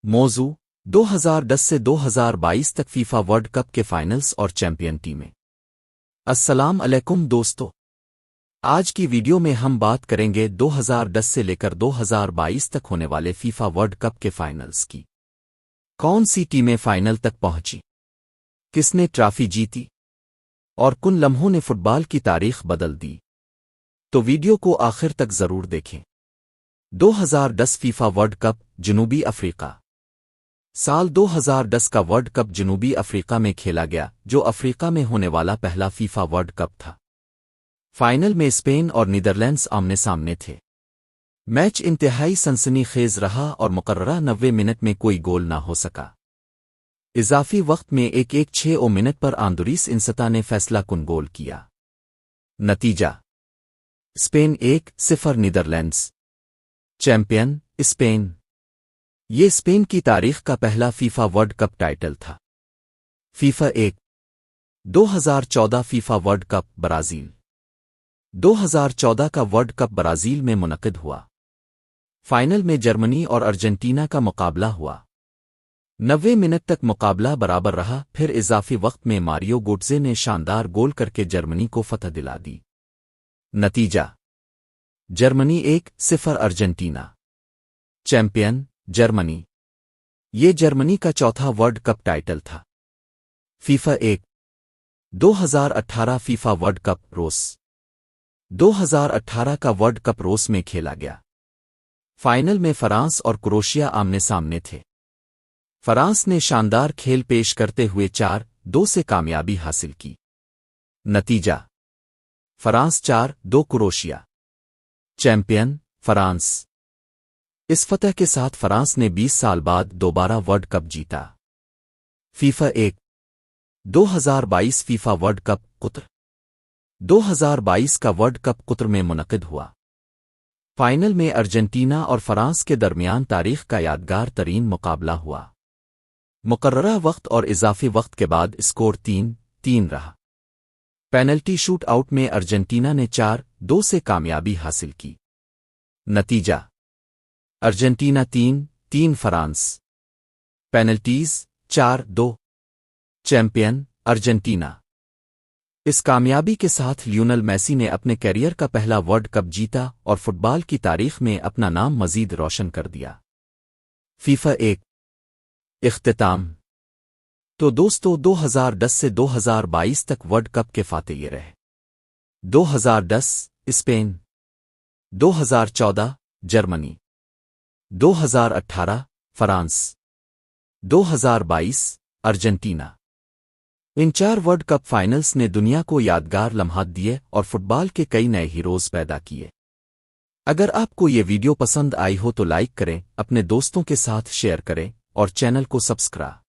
موضوع 2010 سے 2022 تک فیفا ورلڈ کپ کے فائنلز اور چیمپئن ٹیمیں۔ السلام علیکم دوستو، آج کی ویڈیو میں ہم بات کریں گے 2010 سے لے کر 2022 تک ہونے والے فیفا ورلڈ کپ کے فائنلز کی۔ کون سی ٹیمیں فائنل تک پہنچی، کس نے ٹرافی جیتی، اور کن لمحوں نے فٹ بال کی تاریخ بدل دی۔ تو ویڈیو کو آخر تک ضرور دیکھیں۔ 2010 فیفا ورلڈ کپ جنوبی افریقہ۔ سال 2010 کا ورلڈ کپ جنوبی افریقہ میں کھیلا گیا، جو افریقہ میں ہونے والا پہلا فیفا ورلڈ کپ تھا۔ فائنل میں اسپین اور نیدرلینڈز آمنے سامنے تھے۔ میچ انتہائی سنسنی خیز رہا اور مقررہ 90 منٹ میں کوئی گول نہ ہو سکا۔ اضافی وقت میں 6 منٹ پر آندریس انستا نے فیصلہ کن گول کیا۔ نتیجہ: اسپین 1-0 نیدرلینڈز۔ Champion Spain. یہ اسپین کی تاریخ کا پہلا فیفا ورلڈ کپ ٹائٹل تھا۔ FIFA 2014 FIFA world Cup Brazil. 2014 کا ورلڈ کپ برازیل میں منعقد ہوا۔ فائنل میں جرمنی اور ارجنٹینا کا مقابلہ ہوا۔ 90 منٹ تک مقابلہ برابر رہا، پھر اضافی وقت میں ماریو گوٹزے نے شاندار گول کر کے جرمنی کو فتح دلا دی۔ نتیجہ: جرمنی 1-0 ارجنٹینا۔ چیمپئن جرمنی۔ یہ جرمنی کا چوتھا ورلڈ کپ ٹائٹل تھا۔ فیفا 2018 فیفا ورلڈ کپ روس۔ 2018 کا ورلڈ کپ روس میں کھیلا گیا۔ فائنل میں فرانس اور کروشیا آمنے سامنے تھے۔ فرانس نے شاندار کھیل پیش کرتے ہوئے 4-2 سے کامیابی حاصل کی۔ نتیجہ: فرانس 4-2 کروشیا۔ Champion France. اس فتح کے ساتھ فرانس نے 20 سال بعد دوبارہ ورلڈ کپ جیتا۔ FIFA 2022 FIFA world cup Qatar. 2022 کا ورلڈ کپ قطر میں منعقد ہوا۔ فائنل میں ارجنٹینا اور فرانس کے درمیان تاریخ کا یادگار ترین مقابلہ ہوا۔ مقررہ وقت اور اضافی وقت کے بعد اسکور 3-3 رہا۔ پینلٹی شوٹ آؤٹ میں ارجنٹینا نے 4-2 سے کامیابی حاصل کی۔ نتیجہ: Argentina 3-3 France. Penalties 4-2۔ Champion Argentina. اس کامیابی کے ساتھ لیونل میسی نے اپنے کیریئر کا پہلا ورلڈ کپ جیتا اور فٹ بال کی تاریخ میں اپنا نام مزید روشن کر دیا۔ فیفا اختتام۔ تو دوستو 2010 سے 2022 تک ورلڈ کپ کے فاتح یہ رہے۔ 2010 اسپین۔ 2014 جرمنی۔ 2018 فرانس۔ 2022 ارجنٹینا۔ ان 4 ورلڈ کپ فائنلز نے دنیا کو یادگار لمحات دیے اور فٹ بال کے کئی نئے ہیروز پیدا کیے۔ اگر آپ کو یہ ویڈیو پسند آئی ہو تو لائک کریں، اپنے دوستوں کے ساتھ شیئر کریں اور چینل کو سبسکرائب